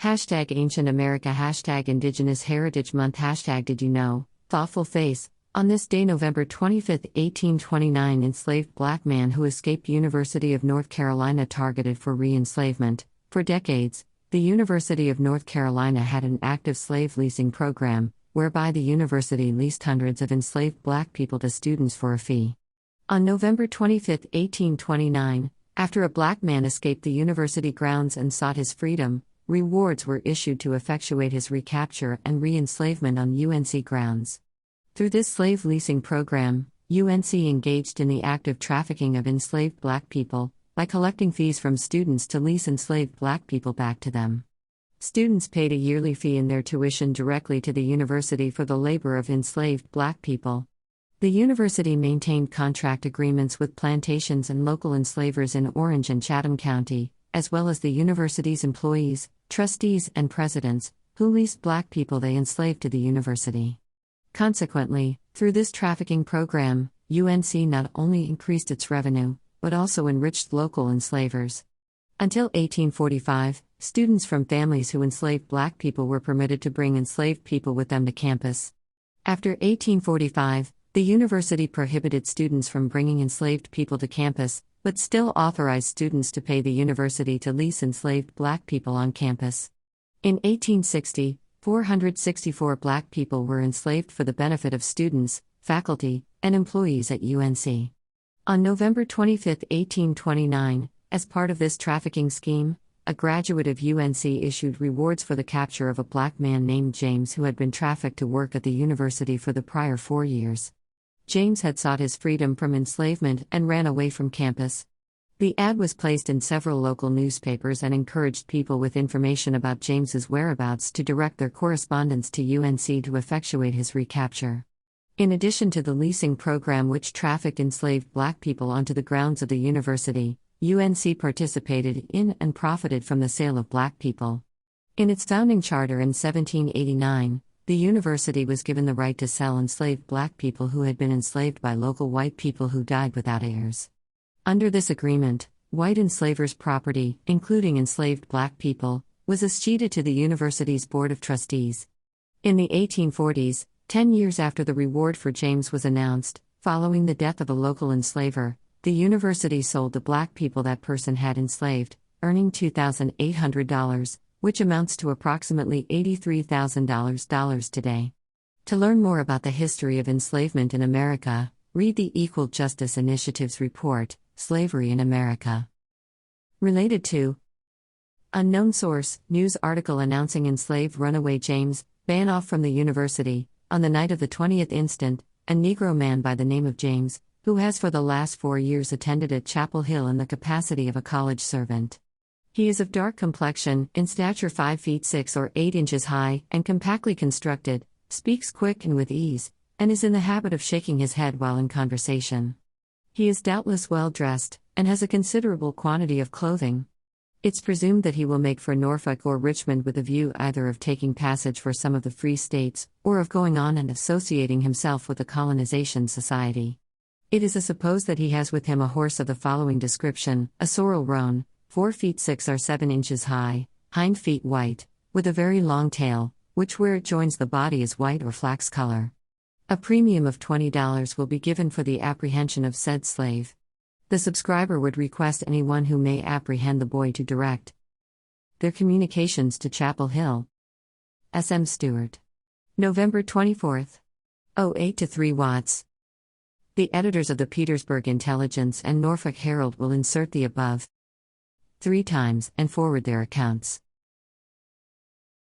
Hashtag Ancient America, hashtag Indigenous Heritage Month, hashtag Did You Know, Thoughtful Face. On this day, November 25, 1829, enslaved black man who escaped University of North Carolina targeted for re-enslavement. For decades, the University of North Carolina had an active slave leasing program, whereby the university leased hundreds of enslaved black people to students for a fee. On November 25, 1829, after a black man escaped the university grounds and sought his freedom, rewards were issued to effectuate his recapture and re-enslavement on UNC grounds. Through this slave leasing program, UNC engaged in the active trafficking of enslaved black people, by collecting fees from students to lease enslaved black people back to them. Students paid a yearly fee in their tuition directly to the university for the labor of enslaved black people. The university maintained contract agreements with plantations and local enslavers in Orange and Chatham County, as well as the university's employees, trustees, and presidents, who leased black people they enslaved to the university. Consequently, through this trafficking program, UNC not only increased its revenue, but also enriched local enslavers. Until 1845, students from families who enslaved black people were permitted to bring enslaved people with them to campus. After 1845, the university prohibited students from bringing enslaved people to campus, but still authorized students to pay the university to lease enslaved black people on campus. In 1860, 464 black people were enslaved for the benefit of students, faculty, and employees at UNC. On November 25, 1829, as part of this trafficking scheme, a graduate of UNC issued rewards for the capture of a black man named James who had been trafficked to work at the university for the prior 4 years. James had sought his freedom from enslavement and ran away from campus. The ad was placed in several local newspapers and encouraged people with information about James's whereabouts to direct their correspondence to UNC to effectuate his recapture. In addition to the leasing program which trafficked enslaved black people onto the grounds of the university, UNC participated in and profited from the sale of black people. In its founding charter in 1789, the university was given the right to sell enslaved black people who had been enslaved by local white people who died without heirs. Under this agreement, white enslavers' property, including enslaved black people, was escheated to the university's Board of Trustees. In the 1840s, 10 years after the reward for James was announced, following the death of a local enslaver, the university sold the black people that person had enslaved, earning $2,800, which amounts to approximately $83,000 today. To learn more about the history of enslavement in America, read the Equal Justice Initiative's report, Slavery in America. Related to unknown source, news article announcing enslaved runaway James, ban off from the university. On the night of the 20th instant, a Negro man by the name of James, who has for the last 4 years attended at Chapel Hill in the capacity of a college servant. He is of dark complexion, in stature 5 feet 6 or 8 inches high, and compactly constructed, speaks quick and with ease, and is in the habit of shaking his head while in conversation. He is doubtless well dressed, and has a considerable quantity of clothing. It's presumed that he will make for Norfolk or Richmond with a view either of taking passage for some of the free states, or of going on and associating himself with the colonization society. It is supposed that he has with him a horse of the following description: a sorrel roan, 4 feet 6 or 7 inches high, hind feet white, with a very long tail, which where it joins the body is white or flax color. A premium of $20 will be given for the apprehension of said slave. The subscriber would request anyone who may apprehend the boy to direct their communications to Chapel Hill. S.M. Stewart. November 24. 08 to 3 Watts. The editors of the Petersburg Intelligence and Norfolk Herald will insert the above 3 times and forward their accounts.